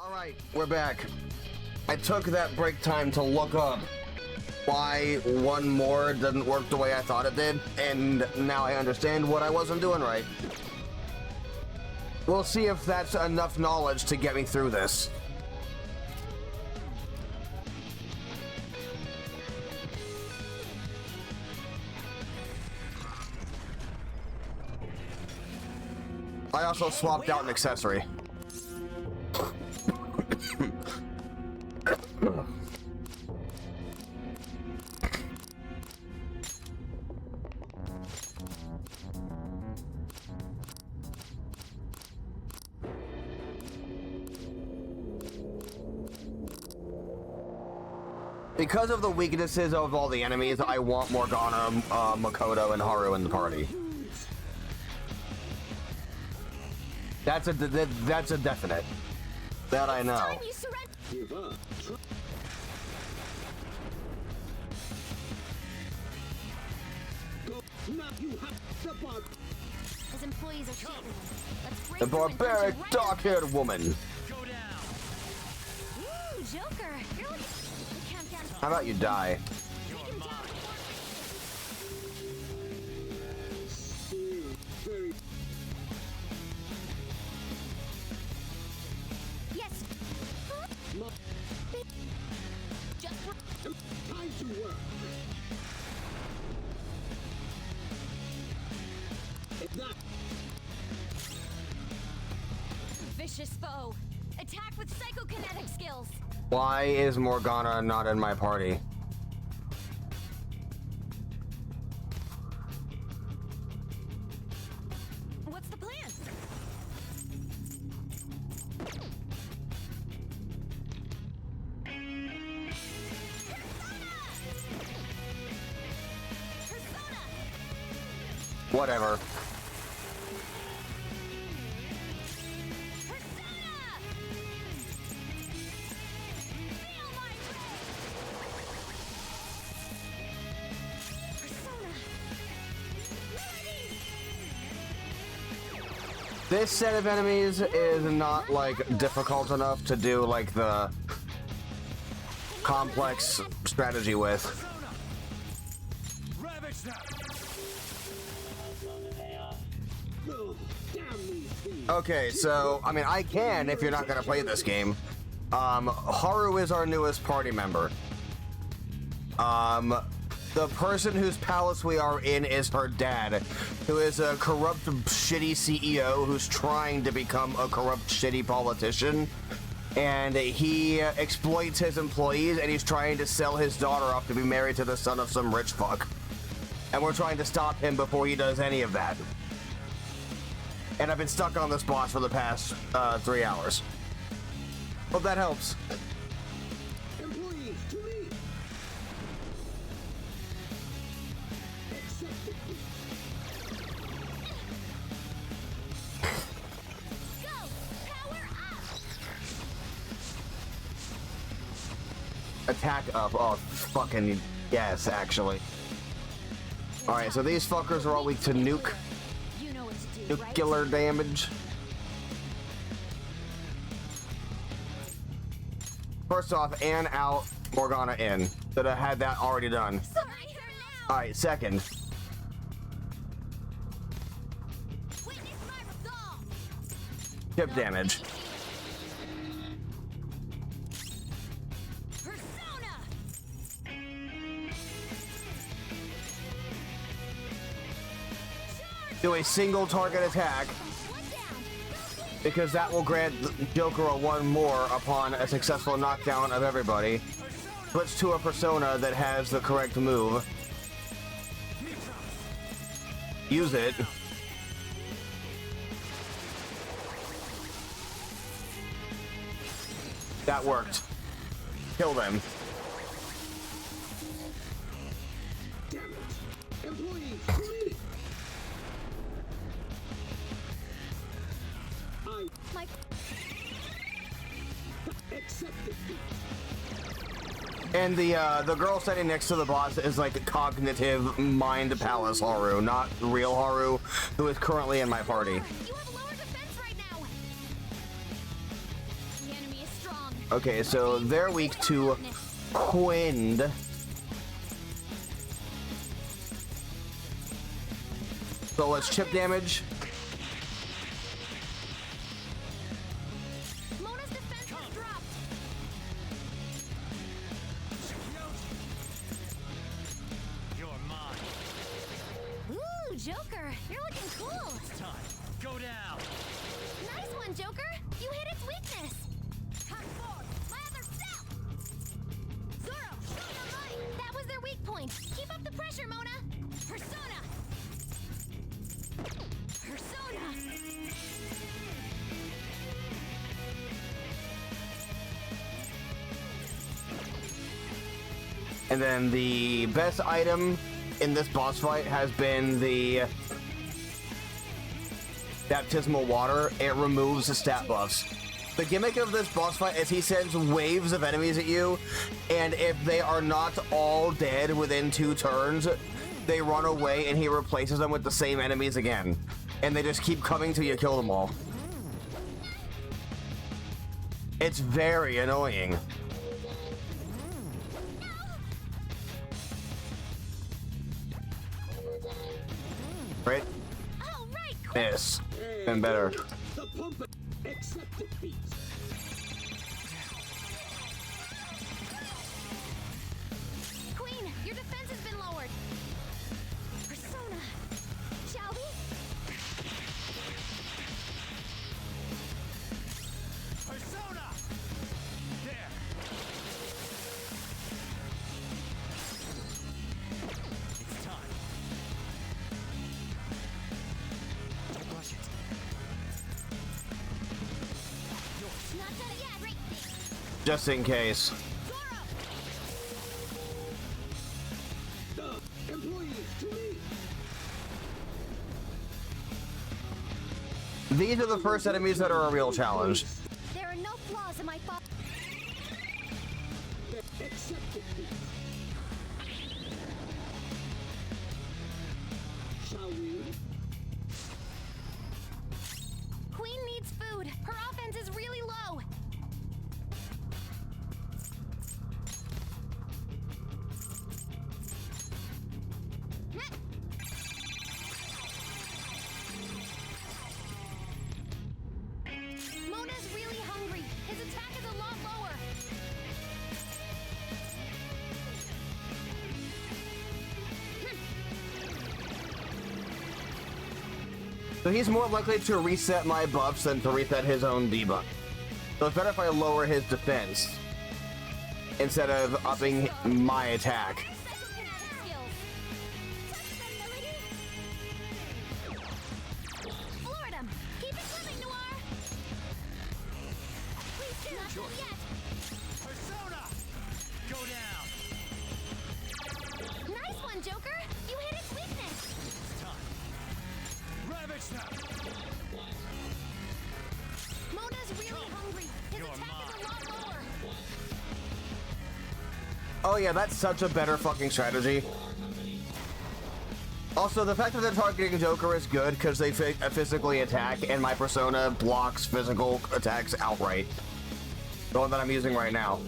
Alright, we're back. I took that break time to look up why one more didn't work the way I thought it did, and now I understand what I wasn't doing right. We'll see if that's enough knowledge to get me through this. I also swapped out an accessory. Because of the weaknesses of all the enemies, I want Morgana, Makoto, and Haru in the party. That's a definite. That I know. As employees are cheating. Let's break The barbaric, dark-haired woman. Ooh, Joker. You're looking... How about you die? Take him down. Yes. Just Time to work. vicious foe. Attack with psychokinetic skills. Why is Morgana not in my party? What's the plan? Persona! Whatever. This set of enemies is not, like, difficult enough to do, like, the complex strategy with. Okay, so, I mean, I can if you're not gonna play this game. Haru is our newest party member. The person whose palace we are in is her dad, who is a corrupt, shitty CEO who's trying to become a corrupt, shitty politician. And he exploits his employees, and he's trying to sell his daughter off to be married to the son of some rich fuck. And we're trying to stop him before he does any of that. And I've been stuck on this boss for the past 3 hours. Hope that helps. Employees, to me. Go! Power up! Attack up. Oh, fucking yes, actually. Alright, so these fuckers are all weak to nuke. You know what to do, Nuclear damage. First off, Anne out, Morgana in. Should have had that already done. Sorry, here now! Alright, second. Witness my resolve! Chip damage. Persona! Do a single target attack, One down! because that will grant Joker a one more upon a successful knockdown of everybody. Switch to a persona that has the correct move. Use it. That worked. Kill them. Damn it. Employees, to me. My... Accept defeat. And the girl sitting next to the boss is like cognitive mind palace Haru, not real Haru, who is currently in my party. You have a lower defense right now! The enemy is strong. Okay, so they're weak to Quind. So let's chip damage. Mona's defense has dropped. You're mine. Ooh, Joker, you're looking cool. It's time. Go down. Nice one, Joker. You hit its weakness. Hot forward. My other step. Zoro, show your light. That was their weak point. Keep up the pressure, Mona. Persona. Persona. And then the best item in this boss fight has been the baptismal water. It removes the stat buffs. The gimmick of this boss fight is he sends waves of enemies at you, and if they are not all dead within 2 turns, they run away and he replaces them with the same enemies again. And they just keep coming till you kill them all. It's very annoying. Right? Oh, right. This. Been better. The pump accept defeat. Queen, your defense has been lowered. Persona. Shall we? Persona. There. It's time. Don't rush it. Not done yet. Great. Just in case. Zoro. Employees, to me. These are the first enemies that are a real challenge. There are no flaws in my thought. Accept defeat. Shall we? Queen needs food. Her offense is really low. Mona's really hungry. His attack is a lot lower. So he's more likely to reset my buffs than to reset his own debuff. So it's better if I lower his defense instead of upping my attack. Psychokinetic skills. Floored him. Keep it swimming, Noir. Please do not done yet. Persona. Go down. Nice one, Joker. You hit its weakness. It's time. Ravage them. Mona's really hungry. His You're attack is a lot lower. Oh yeah, that's such a better fucking strategy. Also, the fact that they're targeting Joker is good because they physically attack, and my persona blocks physical attacks outright. The one that I'm using right now.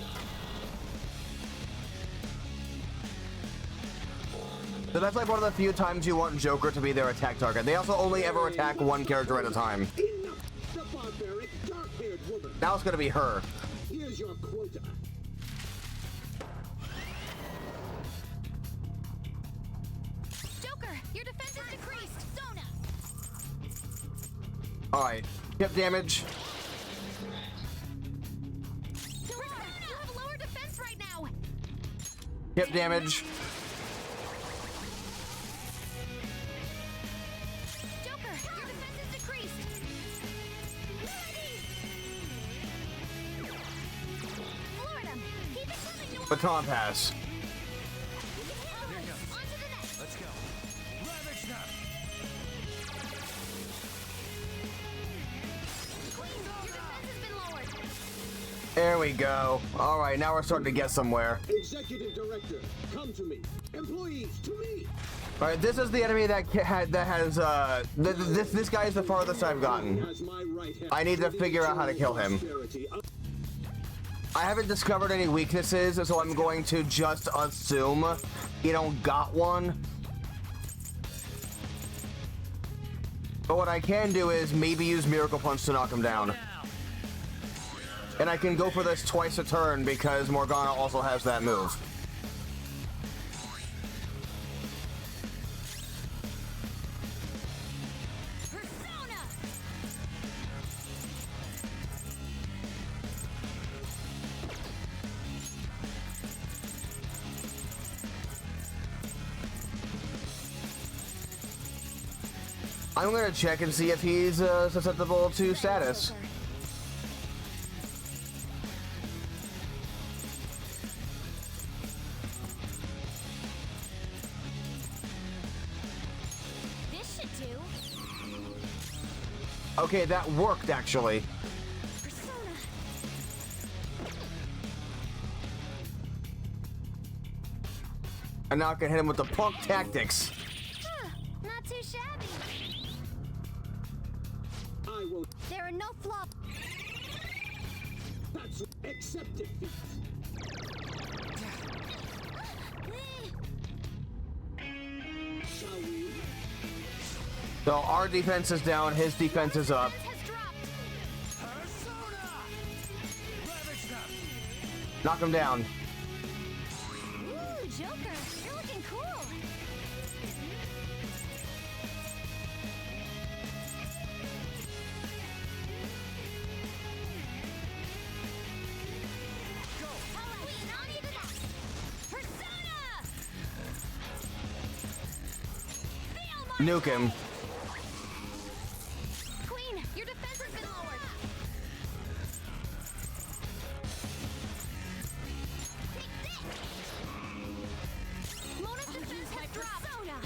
So that's like one of the few times you want Joker to be their attack target. They also only ever attack one character at a time. Enough! The barbaric, dark-haired woman. Now it's gonna be her. Here's your quota. Joker, your defense is decreased. Zona. Alright, hip damage. Persona, you have lower defense right now. Hip damage. Joker, your defense is decreased. Floored him. Keep it swimming, Noir. Baton pass. On to the next. Let's go. Ravage them. Queen, your defense has been lowered. There we go. Alright, now we're starting to get somewhere. Executive Director, come to me. Employees, to me. Alright, this is the enemy that this guy is the farthest I've gotten. Has my right hand I need to the figure out how to kill him. prosperity of I haven't discovered any weaknesses, so I'm going to just assume you don't got one. But what I can do is maybe use Miracle Punch to knock him down. And I can go for this twice a turn because Morgana also has that move. Persona! I'm gonna check and see if he's susceptible to status. Joker. This should do. Okay, that worked actually. Persona. And now I can hit him with the punk tactics. Huh, not too shabby. I will. There are no flaws. That's accept defeat. Shall we? So our defense is down, his defense is up. Has dropped. Persona! Ravage Snap! Knock him down. Ooh, Joker, you're looking cool. Queen, on you to that. Persona! Feel my Nuke him. Queen, your defense has been lowered. Take this! Mona's defense has dropped. Persona!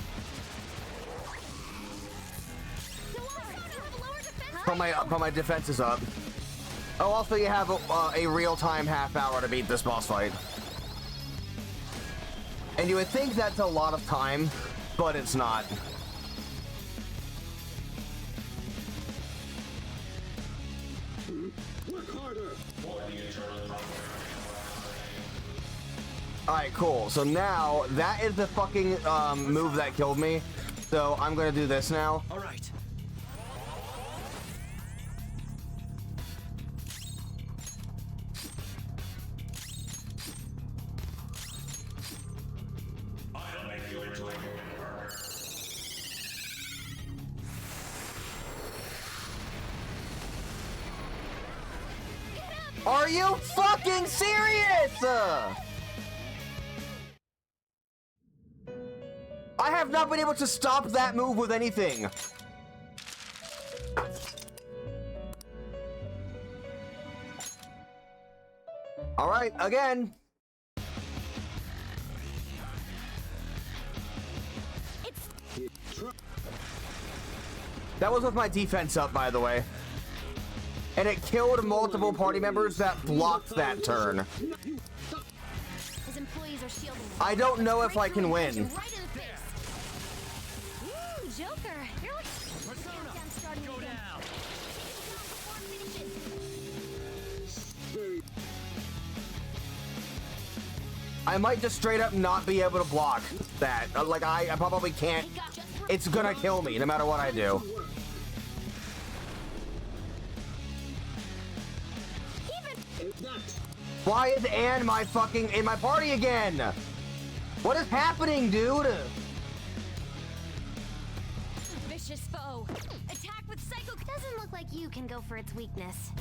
Dolores, you have lower defense. But my defense is up. Oh, also you have a real-time half hour to beat this boss fight. And you would think that's a lot of time, but it's not. Work harder. Alright, cool. So now, that is the fucking move that killed me. So I'm gonna do this now. All right. Are you fucking serious? I have not been able to stop that move with anything. All right, again. That was with my defense up, by the way. And it killed multiple party members that blocked that turn. His employees are shielding. I don't know if I can win. Right in the face. Ooh, Joker, you're like Persona! starting Go again. down! Before it finishes. Very. I might just straight up not be able to block that. Like, I probably can't. He got just It's gonna kill me no matter what I do. even. If that. Why is Anne in my party again? What is happening, dude? Vicious foe. Attack with psycho. Doesn't look like you can go for its weakness.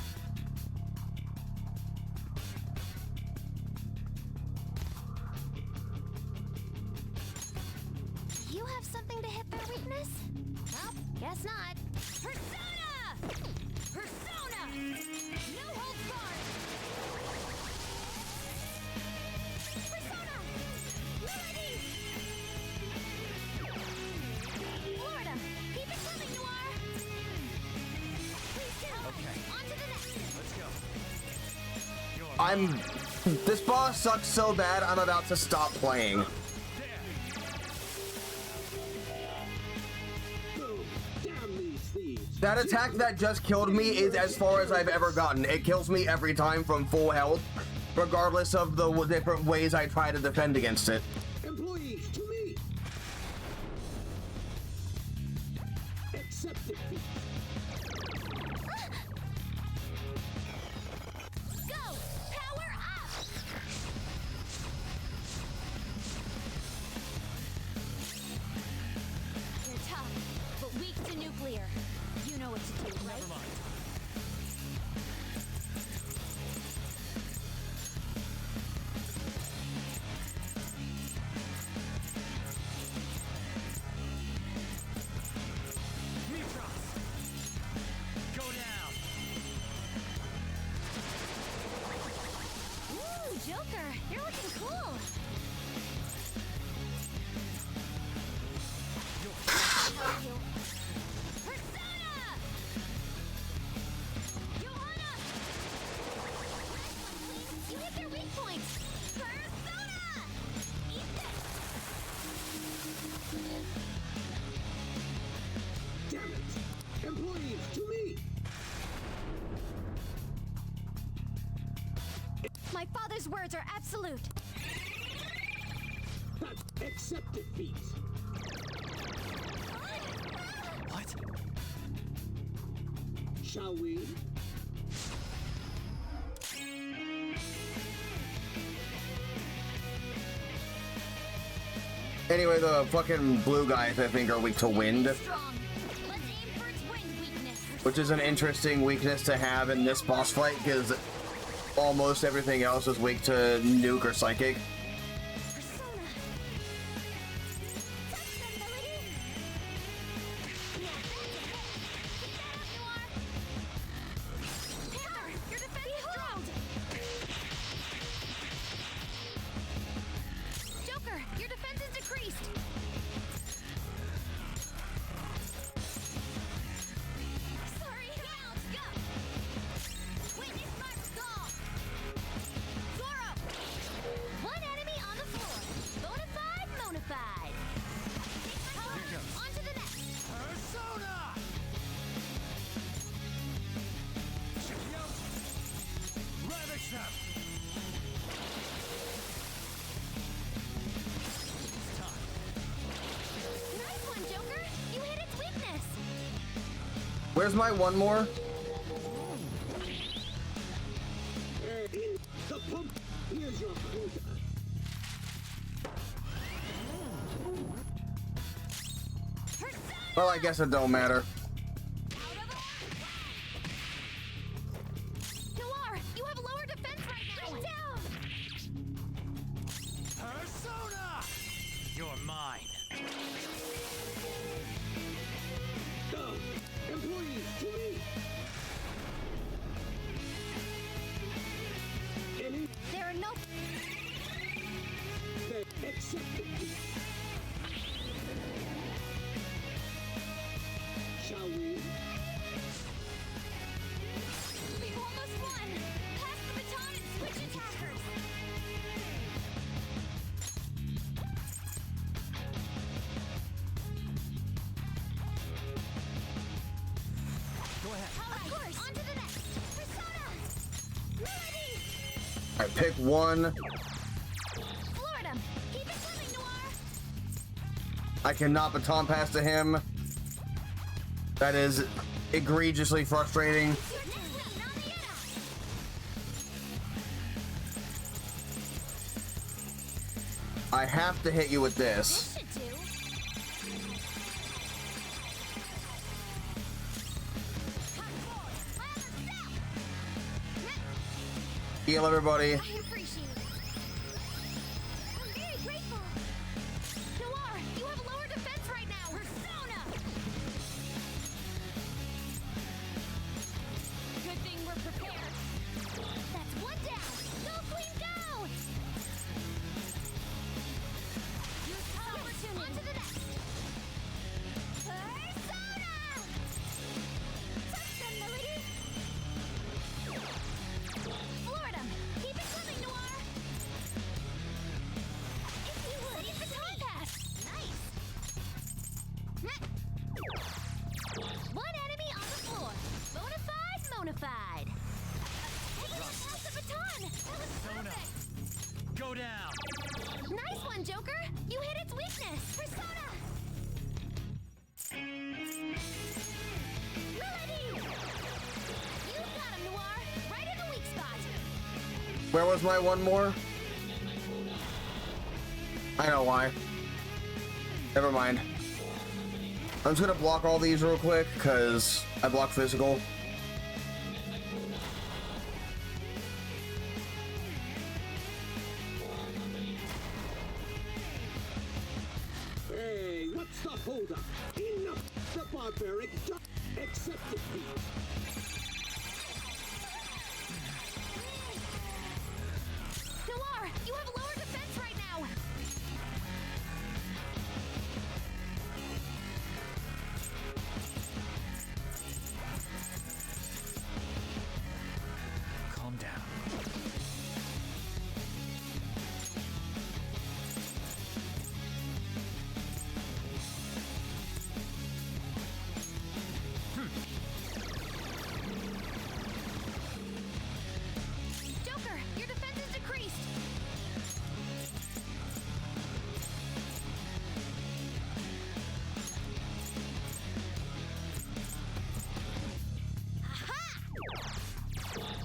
You have something to hit their weakness? Well, guess not. Persona! Persona! No holds barred! Persona! Melody! Florida, keep it coming, Noir! Please kill him. On to the next! Let's go. This boss sucks so bad, I'm about to stop playing. Oh, damn these thieves. That attack that just killed me is as far as I've ever gotten. It kills me every time from full health, regardless of the different ways I try to defend against it. Employees, to me! Accept defeat. Go! Power up! You're tough, but weak to nuclear. You know what to do, right? Never mind. Mitros! Go down! Ooh, Joker, you're looking cool. Persona! Johanna! You hit their weak points. Persona! Eat this! Damn it! Employees, to me! My father's words are absolute. Accept defeat. What? Shall we? Anyway, the fucking blue guys, I think, are weak to wind, Strong. Let's aim for its wind weakness. which is an interesting weakness to have in this boss fight, because almost everything else is weak to nuke or psychic. Persona. Touch them, Melody. Panther, your defense is drowned. Joker, your defense is decreased. Sorry, now go. Witness my skull. Zoro! One enemy on the floor. Bonafide, Monafide. On to the next. Persona! Ravage them! It's time. Nice one, Joker. You hit its weakness. Where's my one more? The pump. Here's your quota. Persona! Well, I guess it don't matter. Out of the... Noir, you have lower defense right now. Get down! Persona! You're mine. Go! Employees, to me! Any There are no... accept defeat. Shall we? We've almost won. Pass the baton and switch attackers. Go ahead. Of course. On to the next. Persona! Melody! I pick one. Florida! Keep it coming, Noir! I cannot baton pass to him. That is egregiously frustrating. Your next weapon on the edge! I have to hit you with this. This should do. Heal everybody. I appreciate it. I'm very grateful. Noir, you have lower defense right now. Persona! Good thing we're prepared. That's one down. Go, Queen, go! Use opportunity. On to the next. Persona! Touch them, Melody. Florida, keep it coming, Noir. one, Joker! You hit its weakness! Persona! Melody! You got him, Noir! Right in the weak spot! Where was my one more? I know why. Never mind. I'm just gonna block all these real quick, because I block physical. Hey, what's the holdup? Enough! The barbaric accept defeat. Noir, you have lower defense right now! Calm down. Joker, your defense is decreased! Aha!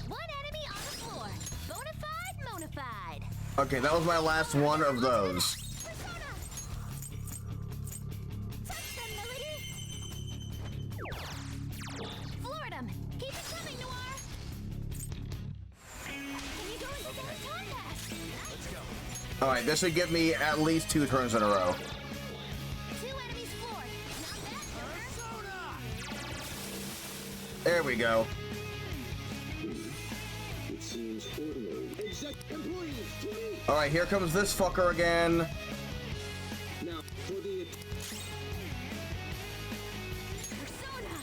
One enemy on the floor. Bonafide, Monafide. Okay, that was my last one of those. Persona! Touch them, Melody! Floored him! Keep it coming, Noir! Can you go into combat? Let's go. Alright, this should give me at least 2 turns in a row. 2 enemies floored. Not bad, Joker. Persona! There we go. It seems ordinary. Employees to me! Alright, here comes this fucker again. Now, for the Persona!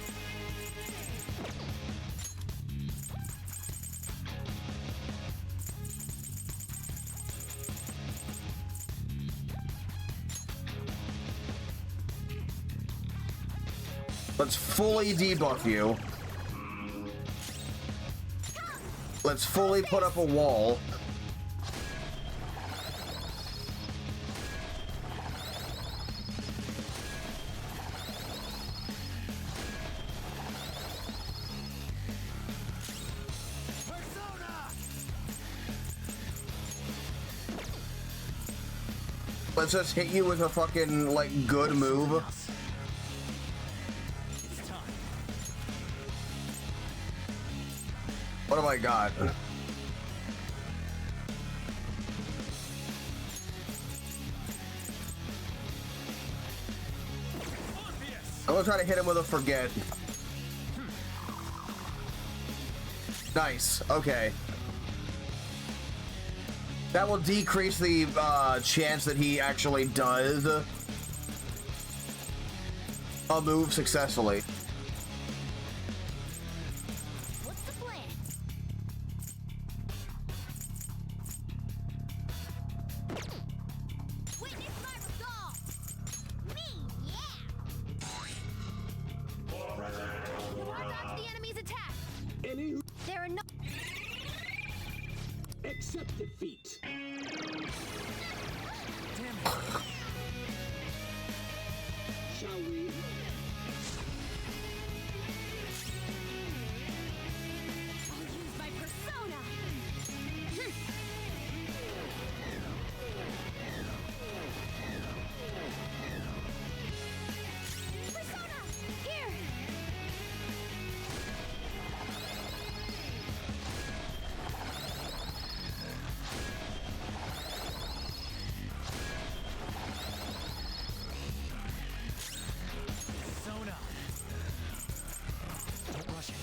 Let's fully debuff you. Let's fully put up a wall. Persona! Let's just hit you with a fucking, like, good move. It's time. What have I got? Morpheus! I'm gonna try to hit him with a forget. Nice. Okay. That will decrease the chance that he actually does a move successfully. What's the plan? Witness my resolve! Me, yeah! Noir dodged the enemy's attack! any who There are no... accept defeat. Damn it. Shall we? I'll use my persona! Persona! Here! Persona! Don't rush it.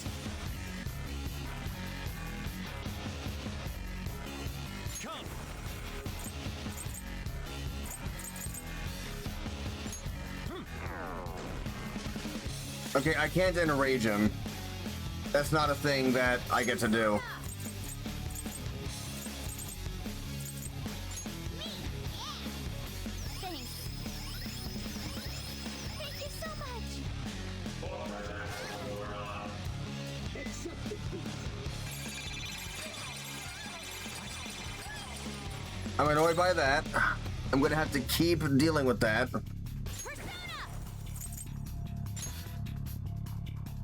Come! Okay, I can't enrage him. That's not a thing that I get to do. Thanks. Thank you so much! Accept defeat. I'm annoyed by that. I'm gonna have to keep dealing with that. Persona!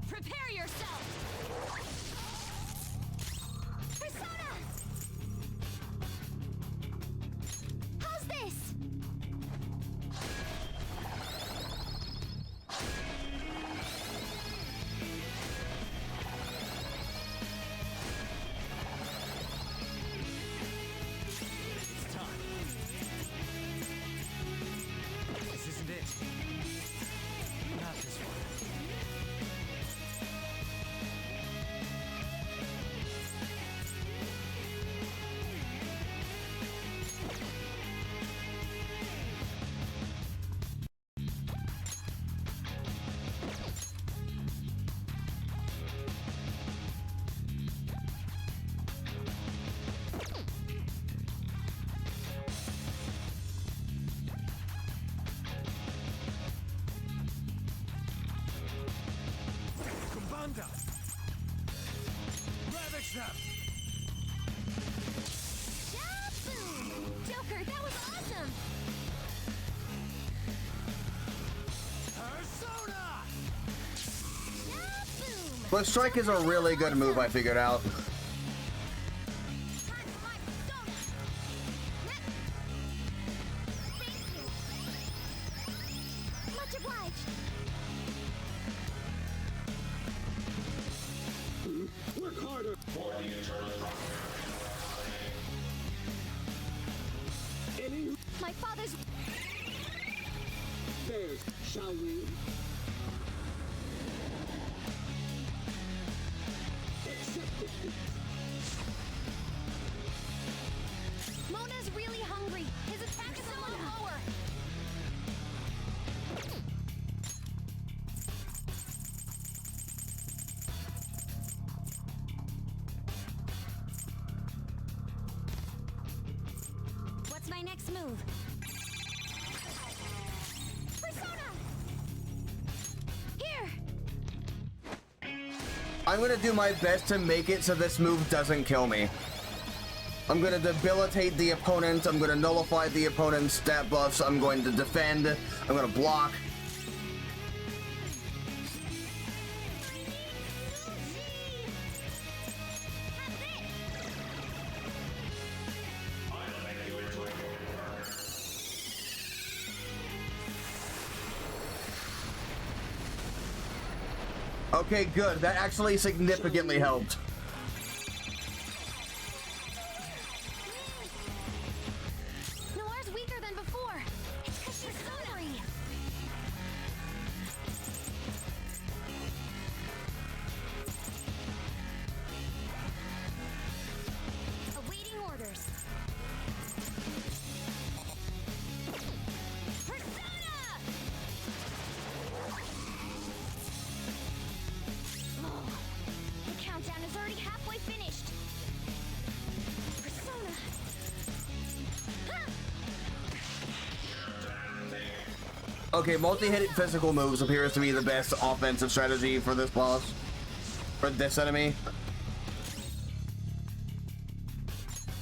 Prepare yourself! Persona! How's this? It's time. This isn't it. Not this one. Kumbanda! Ravage them! Shaboom! Joker, that was awesome! Persona! Shaboom! But Strike is a really good move, I figured out. Time for my persona! Thank you! Much obliged! Work harder. Any My father's... bears, shall we? Accept it. Mona's really hungry. His attack is a little lower. What's my next move? Persona! Here! I'm gonna do my best to make it so this move doesn't kill me. I'm gonna debilitate the opponent, I'm gonna nullify the opponent's stat buffs, I'm going to defend, I'm gonna block. Okay, good. That actually significantly helped. Noir's weaker than before. It's because she's hungry. Awaiting orders. Persona! Oh, the countdown is already halfway finished. Persona! Okay, multi-hit physical moves appears to be the best offensive strategy for this boss. For this enemy.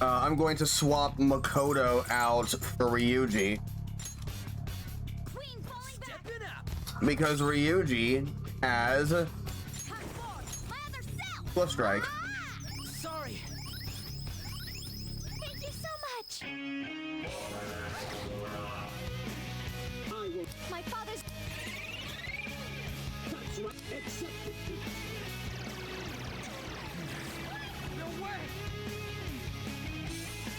I'm going to swap Makoto out for Ryuji. Queen falling back! Step it up! Because Ryuji has Come forward! My other self! Flip Strike. Ah! Sorry! Thank you so much! I will. My father's... That's right. Accept it. No way!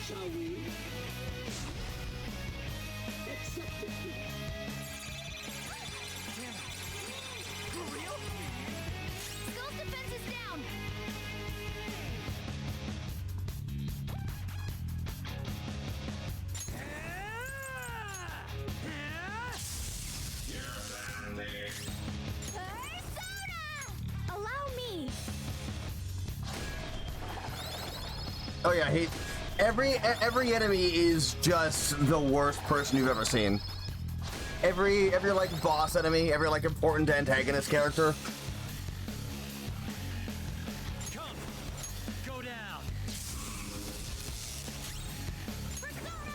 Shall we? Accept it. Damn it! For real? Skull's defense is down! Persona! Allow me! Oh yeah, every enemy is just the worst person you've ever seen. Every like boss enemy, every like important antagonist character. Come! Go down! Persona!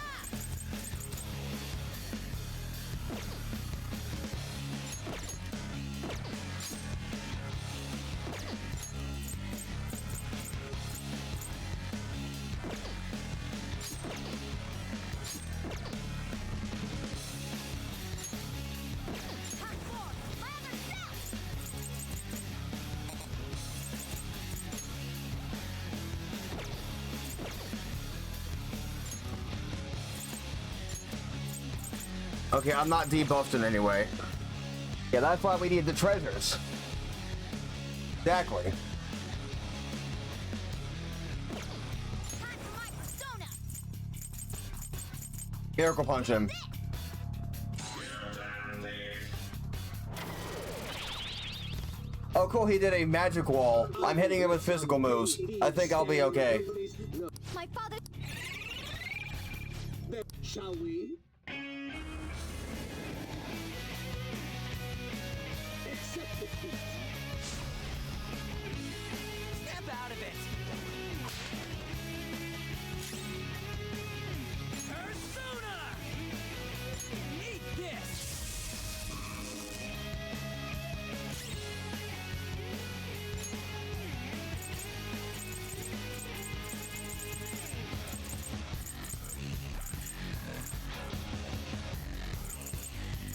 Okay, I'm not debuffed in any way. Yeah, that's why we need the treasures. Exactly. Time for my persona. Miracle punch him. Oh, cool, he did a magic wall. I'm hitting him with physical moves. I think I'll be okay. My father. Shall we? Accept defeat. Snap out of it! Persona! Eat this!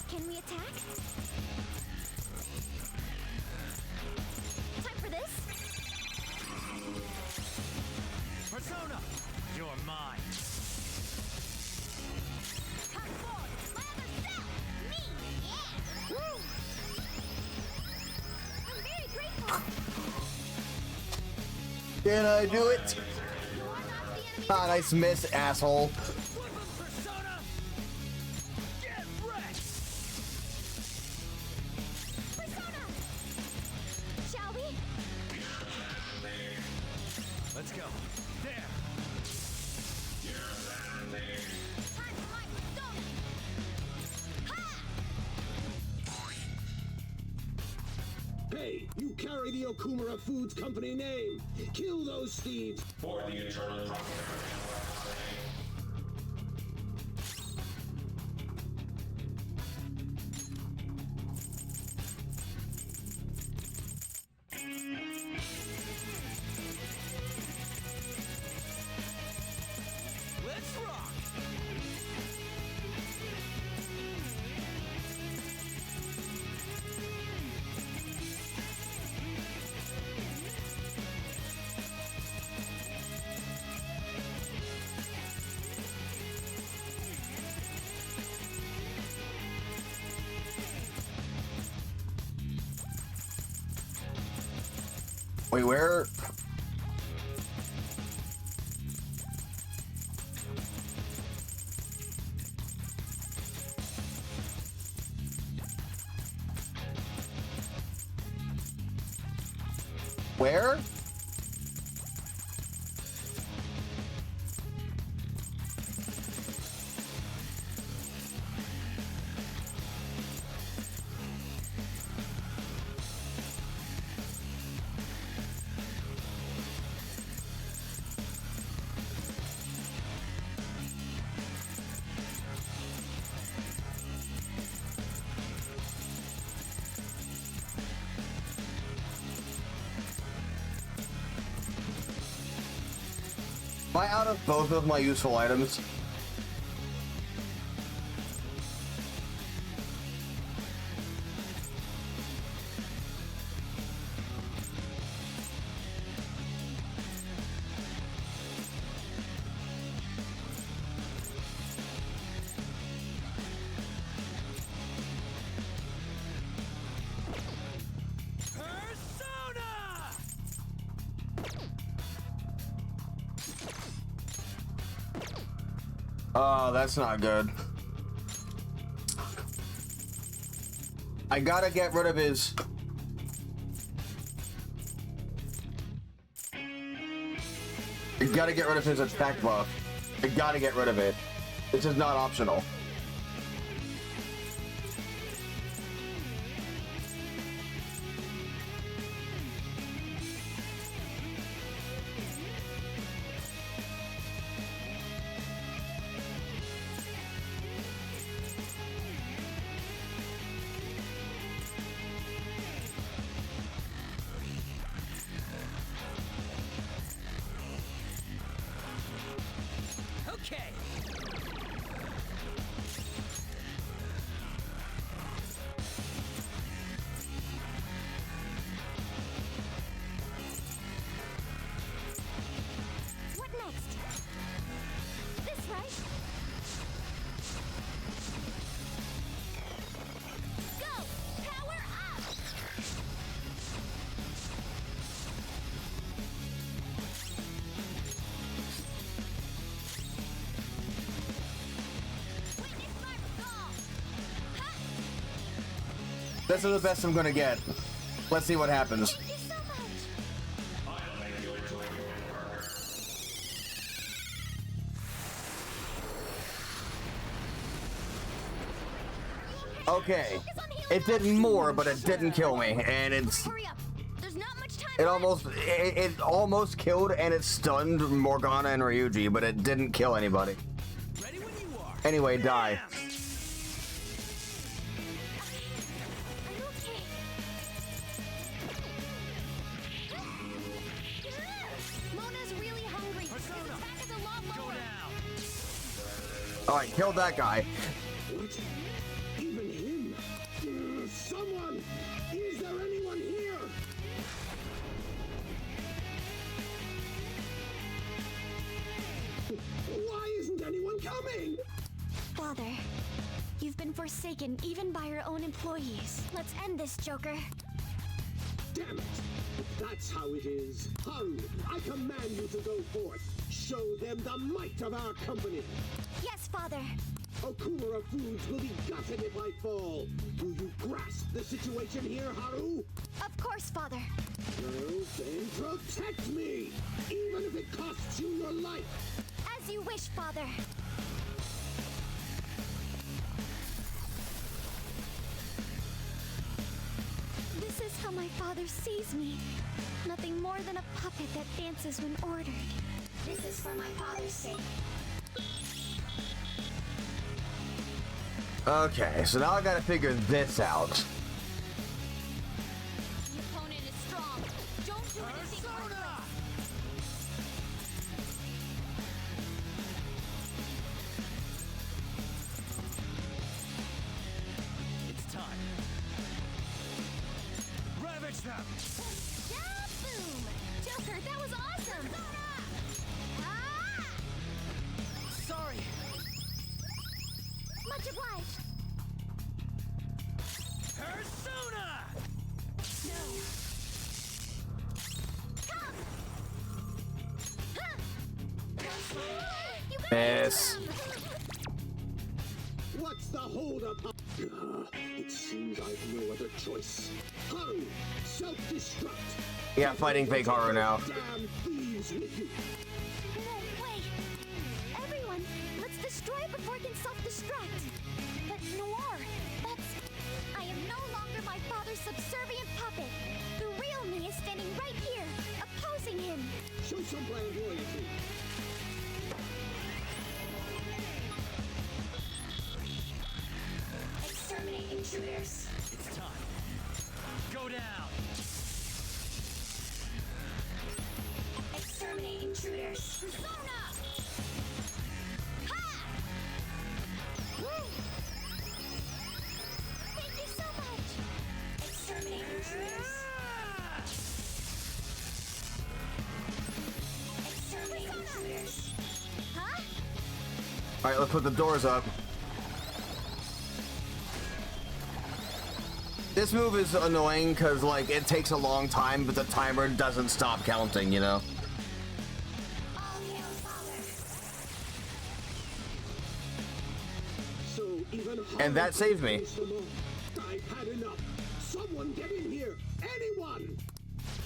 Can we attack? Time for this? Persona! You're mine. Hot forward. My other self. Me. Yeah. Woo. I'm very grateful. Can I do it? You're not the enemy. Ah, nice miss, asshole. Flip him, Persona! Get wrecked! Persona. Shall we? Let's go. There! Time for my persona. Ha! Hey, you carry the Okumura Foods Company name. Kill those thieves. For the eternal prosperity. Let's rock! Wait, where? Where? Am I out of both of my useful items? Persona! Oh, that's not good. I gotta get rid of his... I gotta get rid of his attack buff. I gotta get rid of it. This is not optional. Okay! What next? This, right? This is the best I'm gonna get. Let's see what happens. Thank you so much. I'll make you enjoy your burger. Okay, it did more, but it didn't kill me, and Hurry up. There's not much time it left. it almost killed and it stunned Morgana and Ryuji, but it didn't kill anybody. Ready when you are. Anyway, die. I'm okay. Mona's really hungry. Persona, This attack is a lot Go lower. down. All right, killed that guy. What? Even him? Someone! Is there anyone here? Why isn't anyone coming? Father, you've been forsaken even by your own employees. Let's end this, Joker. Damn it! If that's how it is, Haru, I command you to go forth. Show them the might of our company. Yes, Father. Okumura Foods will be gutted if I fall. Do you grasp the situation here, Haru? Of course, Father. Well, then protect me, even if it costs you your life. As you wish, Father. This is how my father sees me. Nothing more than a puppet that dances when ordered. This is for my father's sake. Okay, so now I gotta figure this out. The opponent is strong. Don't do anything Persona! It's time. Ravage them! Yeah, boom! Joker, that was awesome! Ah! Sorry! Much obliged. Persona! No. Come! Huh! You got Miss. him! What's the holdup? It seems I've no other choice. Haru, self-destruct. Yeah, fighting fake horror now. Damn thieves with you. No, wait! Everyone, let's destroy it before it can self-destruct! But Noir, that's... I am no longer my father's subservient puppet. The real me is standing right here, opposing him. Show some brand loyalty. Exterminate intruders. It's time. Go down! Exterminate intruders. Persona! Ha! Woo! Thank you so much! Exterminate intruders. Exterminate intruders. Huh? All right, let's put the doors up. This move is annoying because, like, it takes a long time, but the timer doesn't stop counting, you know? All hail, Father. So even And that saved me. Face them all. I've had enough. Someone get in here. Anyone!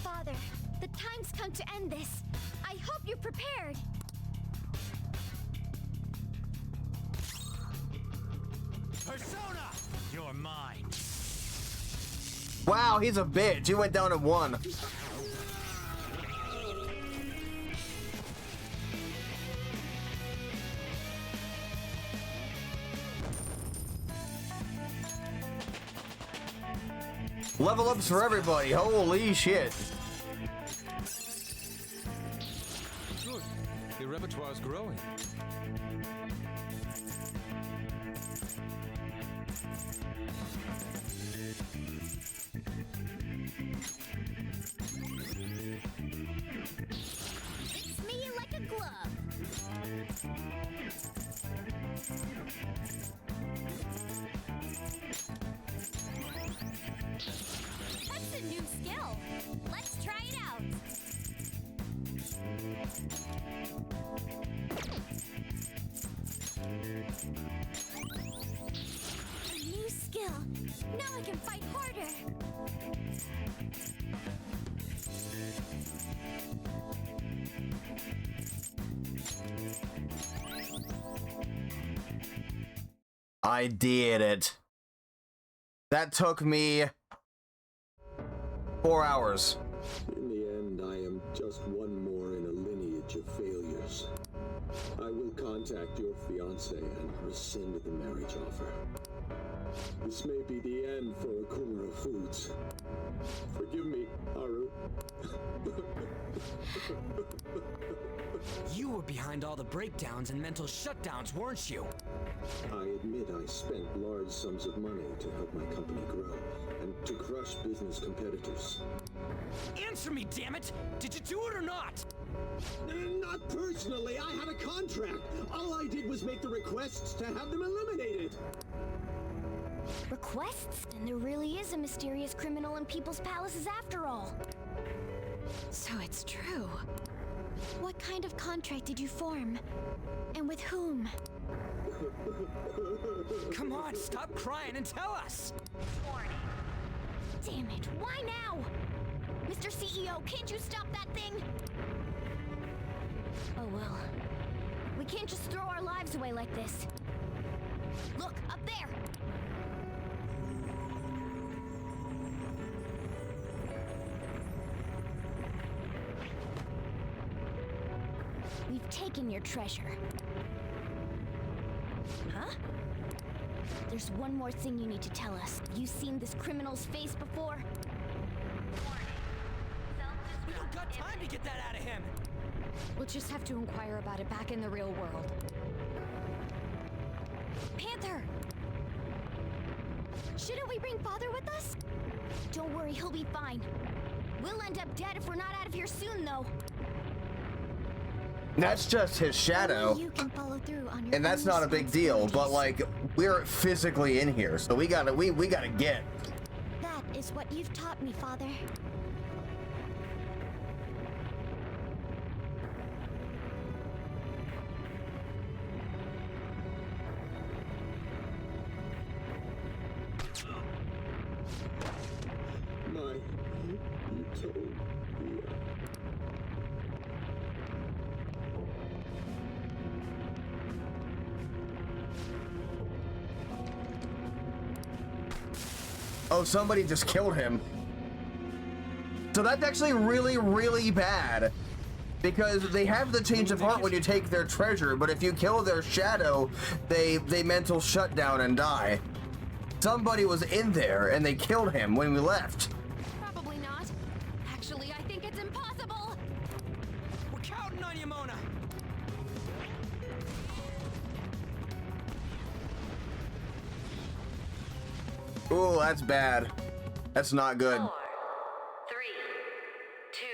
Father, the time's come to end this. I hope you're prepared. Persona! You're mine. Wow, he's a bitch. He went down to 1. Level ups for everybody. Holy shit. Good. Your repertoire's growing. Fits me like a glove. That's a new skill. Let's try it out. A new skill. Now I can fight harder. I did it. That took me 4 hours. In the end, I am just one more in a lineage of failures. I will contact your fiancé and rescind the marriage offer. This may be the end for Okumura Foods. Forgive me, Haru. You were behind all the breakdowns and mental shutdowns, weren't you? I admit I spent large sums of money to help my company grow and to crush business competitors. Answer me, damn it! Did you do it or not? Not personally, I had a contract. All I did was make the requests to have them eliminated. Requests? And there really is a mysterious criminal in people's palaces after all. So it's true. What kind of contract did you form? And with whom? Come on, stop crying and tell us! Damn it, why now? Mr. CEO, can't you stop that thing? Oh well. We can't just throw our lives away like this. Look, up there! We've taken your treasure. Huh? There's one more thing you need to tell us. Have you seen this criminal's face before? We don't got time to get that out of him! We'll just have to inquire about it back in the real world. Panther! Shouldn't we bring Father with us? Don't worry, he'll be fine. We'll end up dead if we're not out of here soon, though. That's just his shadow. Only you can follow through on your And that's own not a big deal, but responsibilities. like we're physically in here, so we gotta get. That is what you've taught me, Father. My utopia. Oh, somebody just killed him. So that's actually really, really bad. Because they have the change of heart when you take their treasure, but if you kill their shadow, they mental shut down and die. Somebody was in there and they killed him when we left. Probably not. Actually, I think it's impossible. We're counting on you, Mona! Ooh, that's bad. That's not good. 4, 3, 2,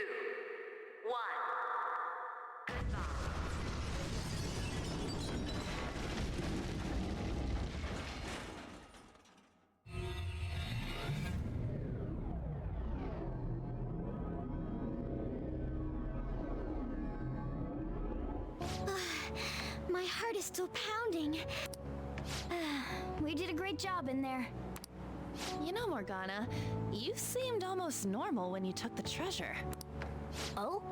1. Goodbye. My heart is still pounding. We did a great job in there. You know, Morgana, you seemed almost normal when you took the treasure. Oh?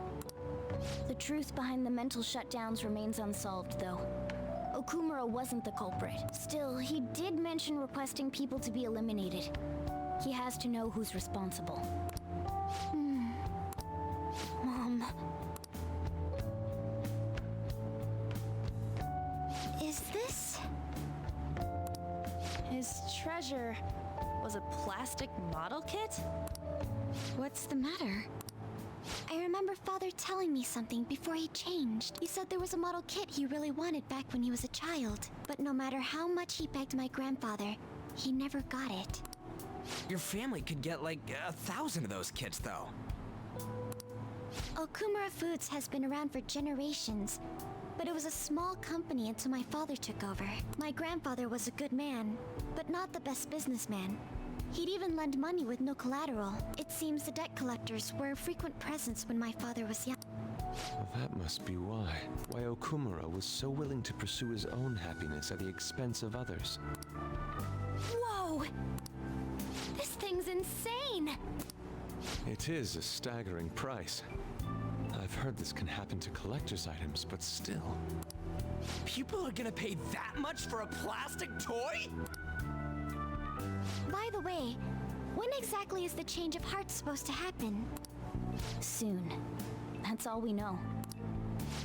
The truth behind the mental shutdowns remains unsolved, though. Okumura wasn't the culprit. Still, he did mention requesting people to be eliminated. He has to know who's responsible. Mom. Is this... His treasure was a plastic model kit? What's the matter? I remember Father telling me something before he changed. He said there was a model kit he really wanted back when he was a child. But no matter how much he begged my grandfather, he never got it. Your family could get like 1,000 of those kits, though. Okumura Foods has been around for generations, but it was a small company until my father took over. My grandfather was a good man, but not the best businessman. He'd even lend money with no collateral. It seems the debt collectors were a frequent presence when my father was young. Well, that must be why. Why Okumura was so willing to pursue his own happiness at the expense of others. Whoa! thing's insane. It is a staggering price. I've heard this can happen to collector's items, but still. People are gonna pay that much for a plastic toy? By the way, when exactly is the change of heart supposed to happen? Soon. That's all we know.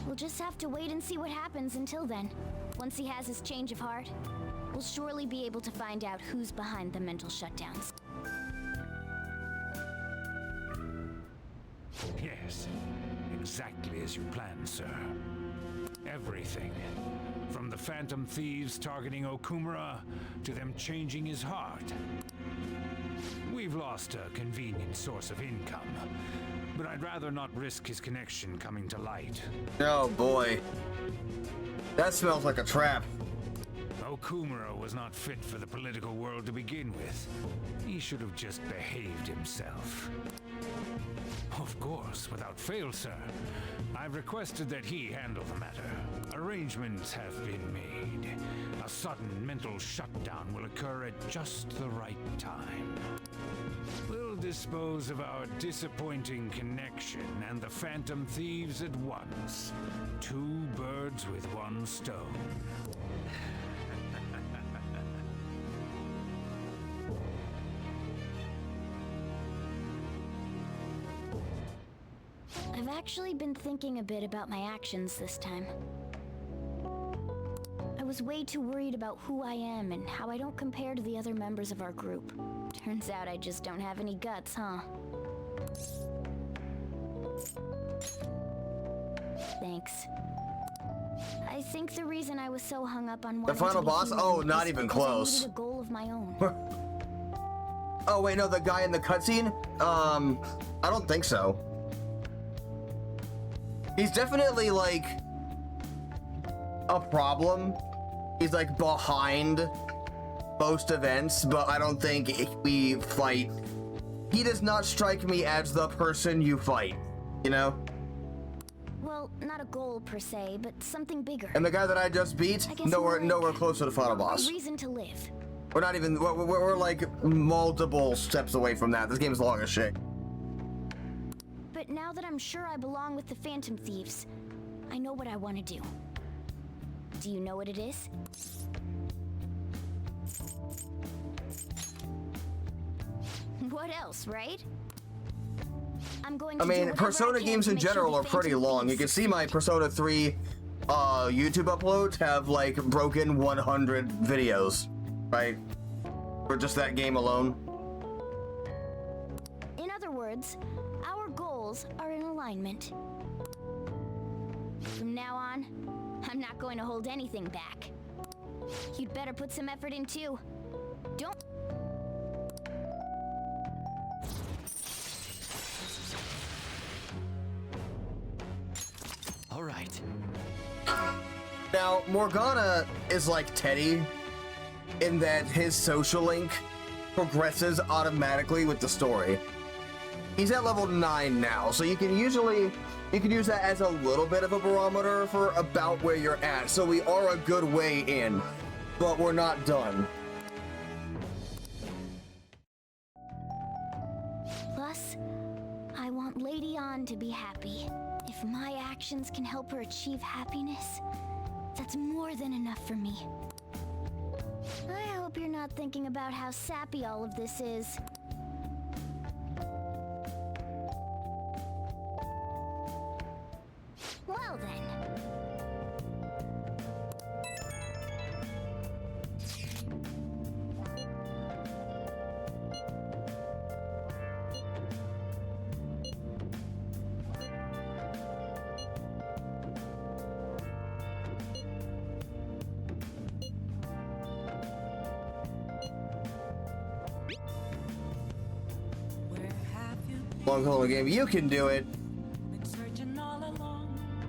We'll just have to wait and see what happens until then. Once he has his change of heart, we'll surely be able to find out who's behind the mental shutdowns. Yes, exactly as you planned, sir. Everything. From the Phantom Thieves targeting Okumura, to them changing his heart. We've lost a convenient source of income, but I'd rather not risk his connection coming to light. Oh boy. That smells like a trap. Okumura was not fit for the political world to begin with. He should have just behaved himself. Of course, without fail, sir. I've requested that he handle the matter. Arrangements have been made. A sudden mental shutdown will occur at just the right time. We'll dispose of our disappointing connection and the Phantom Thieves at once. 2 birds with 1 stone. I've actually been thinking a bit about my actions this time. I was way too worried about who I am and how I don't compare to the other members of our group. Turns out I just don't have any guts, huh? Thanks. I think the reason I was so hung up on The final boss? human Oh, not is even because I close. needed a goal of my own. Oh wait, no, the guy in the cutscene? I don't think so. He's definitely like a problem. He's like behind most events, but I don't think if we fight. He does not strike me as the person you fight, you know? Well, not a goal per se, but something bigger. And the guy that I just beat, I guess nowhere more like close to the final a boss. reason to live. We're not even, we're like multiple steps away from that. This game's long as shit. But now that I'm sure I belong with the Phantom Thieves, I know what I want to do. Do you know what it is? What else, right? I'm going to I do mean, whatever I Persona can games to in make sure general the are pretty Phantom long. You can Thieves see my Persona 3 YouTube uploads have like broken 100 videos, right? For just that game alone. In other words, our goals are in alignment. From now on, I'm not going to hold anything back. You'd better put some effort in too. Don't... All right. Now, Morgana is like Teddy in that his social link progresses automatically with the story. He's at level 9 now, so you can use that as a little bit of a barometer for about where you're at. So we are a good way in, but we're not done. Plus, I want Lady Ann to be happy. If my actions can help her achieve happiness, that's more than enough for me. I hope you're not thinking about how sappy all of this is. Well then. Long haul game, you can do it.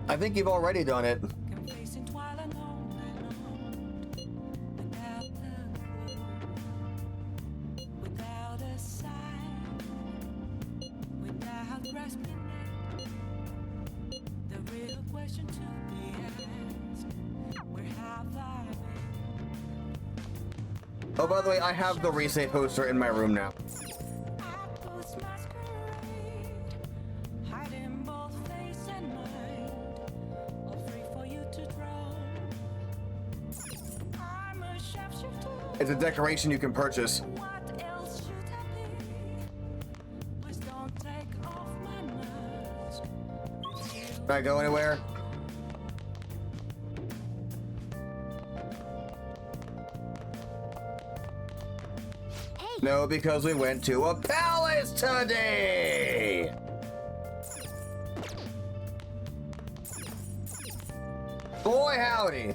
I think you've already done it. Oh, by the way, I have the resave poster in my room now. It's a decoration you can purchase. What else should I be? Please don't take off my mask. Can I go anywhere? No, because we went to a palace today! Boy howdy!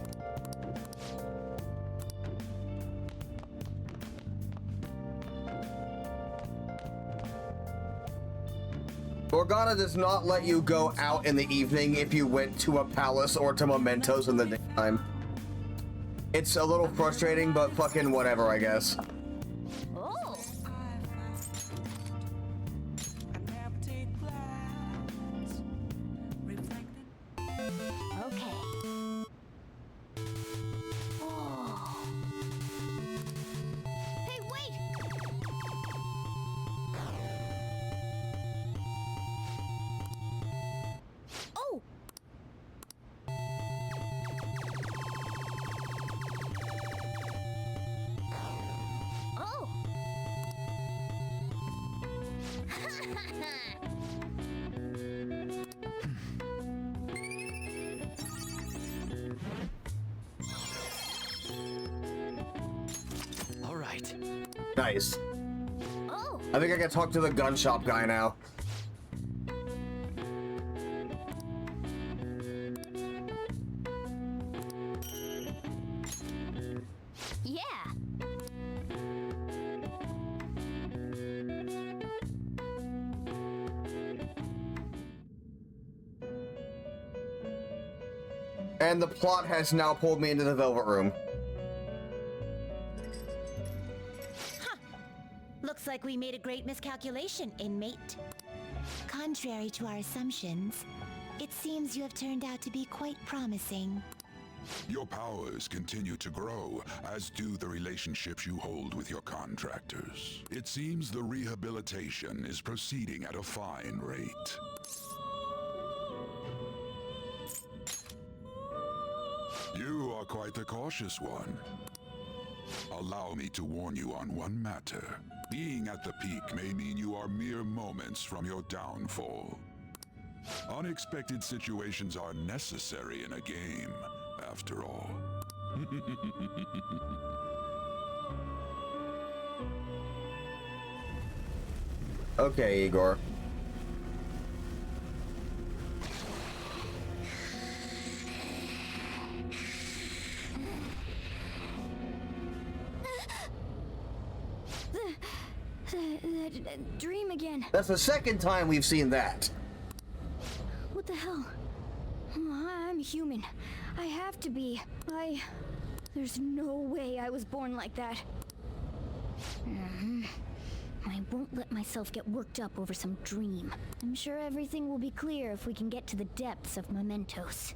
Morgana does not let you go out in the evening if you went to a palace or to Mementos in the daytime. It's a little frustrating, but fucking whatever, I guess. Oh. An empty glass reflected. Okay. Oh. Hey, wait! Oh! Oh! All right. Nice. Oh! I think I can talk to the gun shop guy now. Yeah! And the plot has now pulled me into the Velvet Room. Looks like we made a great miscalculation, inmate. Contrary to our assumptions, it seems you have turned out to be quite promising. Your powers continue to grow, as do the relationships you hold with your contractors. It seems the rehabilitation is proceeding at a fine rate. You are quite the cautious one. Allow me to warn you on one matter. Being at the peak may mean you are mere moments from your downfall. Unexpected situations are necessary in a game, after all. Okay, Igor. The dream again. That's the second time we've seen that. What the hell? I'm human. I have to be. There's no way I was born like that. I won't let myself get worked up over some dream. I'm sure everything will be clear if we can get to the depths of Mementos.